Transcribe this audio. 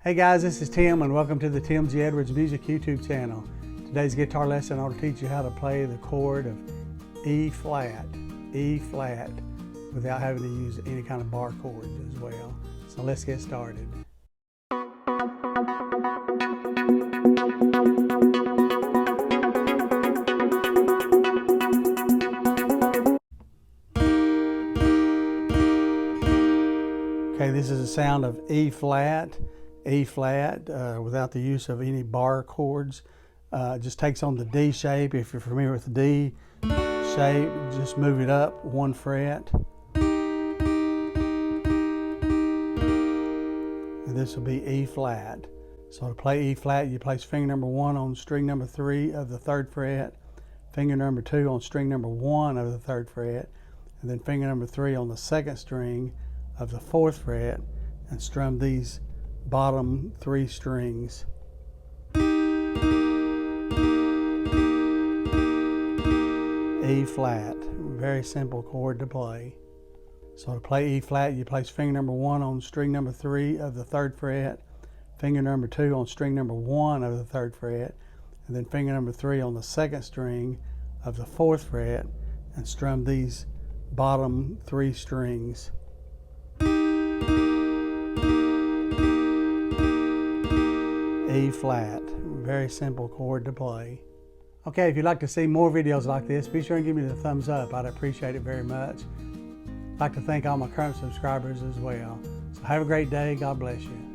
Hey guys, this is Tim and welcome to the Tim G. Edwards Music YouTube channel. Today's guitar lesson I will teach you how to play the chord of E flat, without having to use any kind of bar chords as well. So let's get started. Okay, this is the sound of E flat, without the use of any bar chords. It just takes on the D shape. If you're familiar with the D shape, just move it up one fret. And this will be E flat. So to play E flat, you place finger number 1 on string number 3 of the 3rd fret, finger number 2 on string number 1 of the 3rd fret, and then finger number 3 on the 2nd string of the 4th fret, and strum these bottom 3 strings. E flat, very simple chord to play. So to play E flat, you place finger number 1 on string number 3 of the 3rd fret, finger number 2 on string number 1 of the 3rd fret, and then finger number 3 on the 2nd string of the 4th fret, and strum these bottom 3 strings. E flat, very simple chord to play. Okay, if you'd like to see more videos like this, be sure and give me the thumbs up. I'd appreciate it very much. I'd like to thank all my current subscribers as well. So have a great day. God bless you.